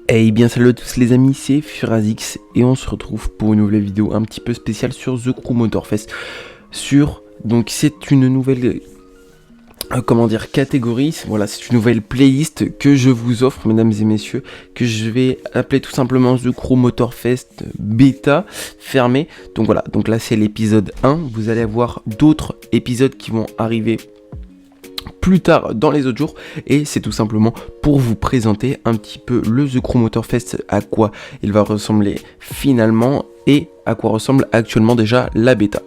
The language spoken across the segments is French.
Eh bien salut à tous les amis, c'est Furazix et on se retrouve pour une nouvelle vidéo un petit peu spéciale sur The Crew Motorfest. Donc c'est une nouvelle catégorie, voilà, c'est une nouvelle playlist que je vous offre mesdames et messieurs, que je vais appeler tout simplement The Crew Motorfest bêta fermé. Donc voilà, donc là c'est l'épisode 1, vous allez avoir d'autres épisodes qui vont arriver plus tard dans les autres jours, et c'est tout simplement pour vous présenter un petit peu le The Crew Motorfest, à quoi il va ressembler finalement et à quoi ressemble actuellement déjà la bêta.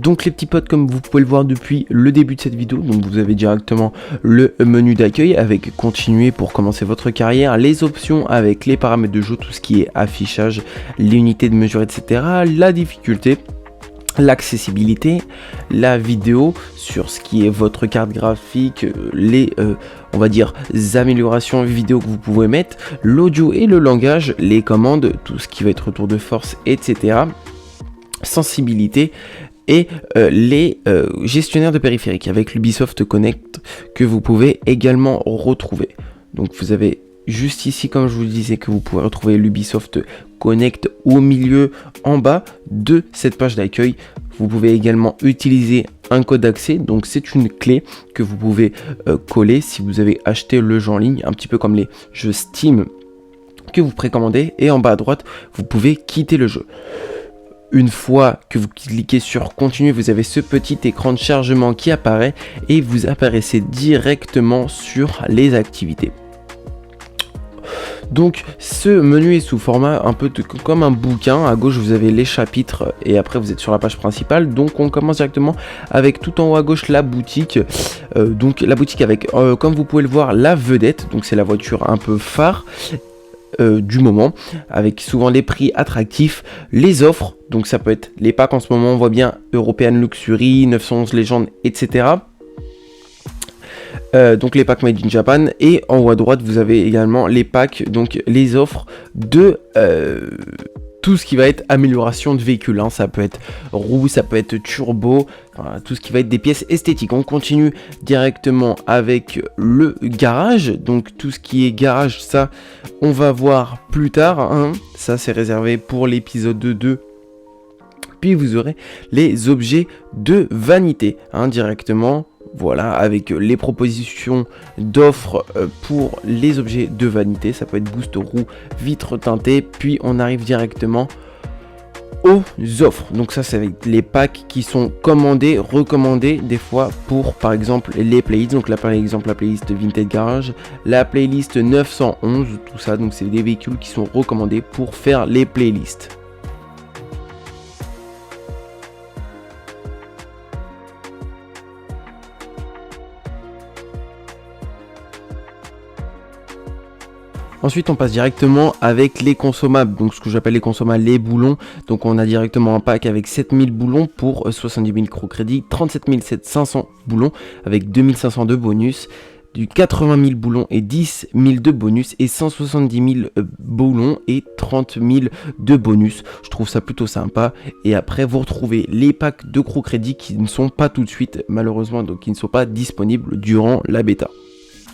Donc les petits potes, comme vous pouvez le voir depuis le début de cette vidéo, donc vous avez directement le menu d'accueil avec continuer pour commencer votre carrière, les options avec les paramètres de jeu, tout ce qui est affichage, l'unité de mesure, etc., la difficulté, l'accessibilité, la vidéo sur ce qui est votre carte graphique, les on va dire améliorations vidéo que vous pouvez mettre, l'audio et le langage, les commandes, tout ce qui va être retour de force, etc., sensibilité et les gestionnaires de périphériques avec l'Ubisoft Connect que vous pouvez également retrouver. Donc vous avez juste ici, comme je vous le disais, que vous pouvez retrouver l'Ubisoft Connect au milieu en bas de cette page d'accueil. Vous pouvez également utiliser un code d'accès, donc c'est une clé que vous pouvez coller si vous avez acheté le jeu en ligne, un petit peu comme les jeux Steam que vous précommandez, et en bas à droite vous pouvez quitter le jeu. Une fois que vous cliquez sur continuer, vous avez ce petit écran de chargement qui apparaît et vous apparaissez directement sur les activités. Donc ce menu est sous format un peu comme un bouquin. À gauche vous avez les chapitres et après vous êtes sur la page principale. Donc on commence directement avec tout en haut à gauche la boutique. Donc la boutique avec comme vous pouvez le voir la vedette, donc c'est la voiture un peu phare du moment, avec souvent les prix attractifs, les offres, donc ça peut être les packs en ce moment, on voit bien European Luxury, 911 Legend, etc. Donc les packs made in Japan, et en haut à droite vous avez également les packs, donc les offres de tout ce qui va être amélioration de véhicule, hein. Ça peut être roue, ça peut être turbo, enfin, tout ce qui va être des pièces esthétiques. On continue directement avec le garage, donc tout ce qui est garage, ça on va voir plus tard, hein. Ça c'est réservé pour l'épisode 2. Puis vous aurez les objets de vanité, hein, directement. Voilà, avec les propositions d'offres pour les objets de vanité. Ça peut être boost roue, vitre teintée. Puis on arrive directement aux offres. Donc ça, c'est avec les packs qui sont commandés, recommandés des fois pour par exemple les playlists. Donc là par exemple la playlist Vintage Garage, la playlist 911, tout ça. Donc c'est des véhicules qui sont recommandés pour faire les playlists. Ensuite on passe directement avec les consommables, donc ce que j'appelle les consommables, les boulons. Donc on a directement un pack avec 7000 boulons pour 70 000 microcrédits, 37 500 boulons avec 2500 de bonus, du 80 000 boulons et 10 000 de bonus, et 170 000 boulons et 30 000 de bonus. Je trouve ça plutôt sympa. Et après vous retrouvez les packs de crédit qui ne sont pas tout de suite malheureusement, donc qui ne sont pas disponibles durant la bêta.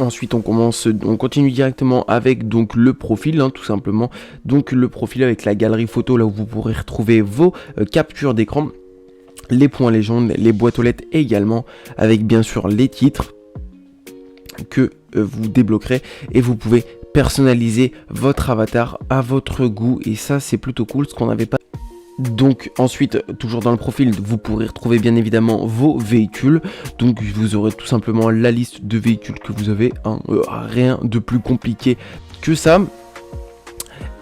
Ensuite on continue directement avec donc le profil, hein, tout simplement. Donc le profil avec la galerie photo, là où vous pourrez retrouver vos captures d'écran, les points légendes, les boîtes aux lettres également, avec bien sûr les titres que vous débloquerez, et vous pouvez personnaliser votre avatar à votre goût, et ça c'est plutôt cool, ce qu'on n'avait pas. Donc ensuite, toujours dans le profil, vous pourrez retrouver bien évidemment vos véhicules. Donc vous aurez tout simplement la liste de véhicules que vous avez, hein, rien de plus compliqué que ça.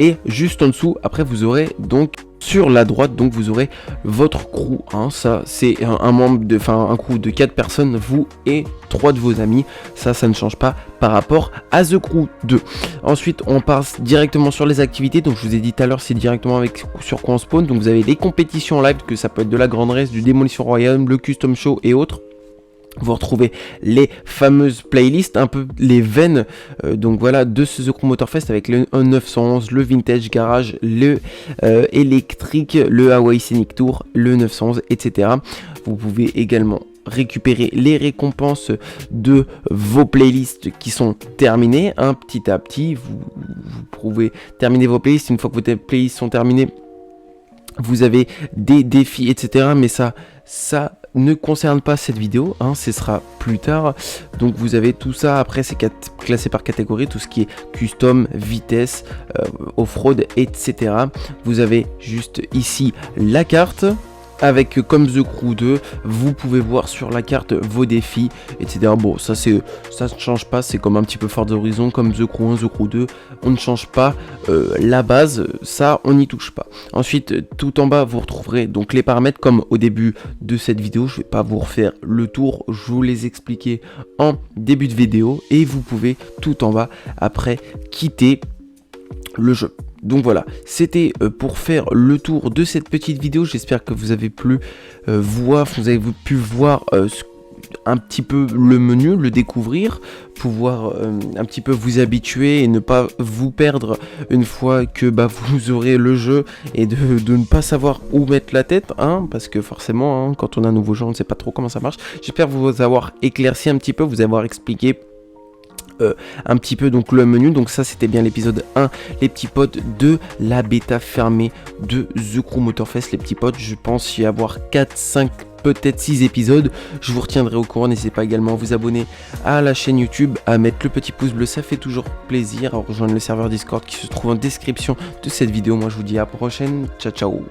Et juste en dessous, après vous aurez donc sur la droite, donc vous aurez votre crew, hein. Ça c'est un crew de 4 personnes, vous et 3 de vos amis. Ça ne change pas par rapport à The Crew 2. Ensuite on passe directement sur les activités. Donc je vous ai dit tout à l'heure, c'est directement sur quoi on spawn. Donc vous avez les compétitions live, que ça peut être de la grande race, du Demolition Royale, le custom show et autres. Vous retrouvez les fameuses playlists, un peu les veines donc voilà, de ce The Crew Motorfest, avec le 911, le Vintage Garage, le électrique, le Hawaii Scenic Tour, le 911, etc. Vous pouvez également récupérer les récompenses de vos playlists qui sont terminées. Petit à petit, vous pouvez terminer vos playlists. Une fois que vos playlists sont terminées, vous avez des défis, etc. Mais ça ne concerne pas cette vidéo, ce sera plus tard. Donc vous avez tout ça. Après, c'est classé par catégorie, tout ce qui est custom, vitesse, off-road, etc. Vous avez juste ici la carte. Avec comme The Crew 2, vous pouvez voir sur la carte vos défis, etc. Bon, ça ne change pas, c'est comme un petit peu Forza Horizon, comme The Crew 1, The Crew 2, on ne change pas la base, ça on n'y touche pas. Ensuite, tout en bas, vous retrouverez donc les paramètres comme au début de cette vidéo. Je ne vais pas vous refaire le tour, je vous les expliquer en début de vidéo et vous pouvez tout en bas après quitter le jeu. Donc voilà, c'était pour faire le tour de cette petite vidéo. J'espère que vous avez pu voir un petit peu le menu, le découvrir, pouvoir un petit peu vous habituer et ne pas vous perdre une fois que vous aurez le jeu et de ne pas savoir où mettre la tête, parce que forcément, quand on a un nouveau jeu, on ne sait pas trop comment ça marche. J'espère vous avoir éclairci un petit peu, vous avoir expliqué un petit peu donc le menu. Donc ça c'était bien l'épisode 1, les petits potes de la bêta fermée de The Crew Motorfest. Les petits potes, je pense y avoir 4, 5, peut-être 6 épisodes. Je vous retiendrai au courant. N'hésitez pas également à vous abonner à la chaîne YouTube, à mettre le petit pouce bleu, ça fait toujours plaisir, à rejoindre le serveur Discord qui se trouve en description de cette vidéo. Moi je vous dis à la prochaine, ciao ciao.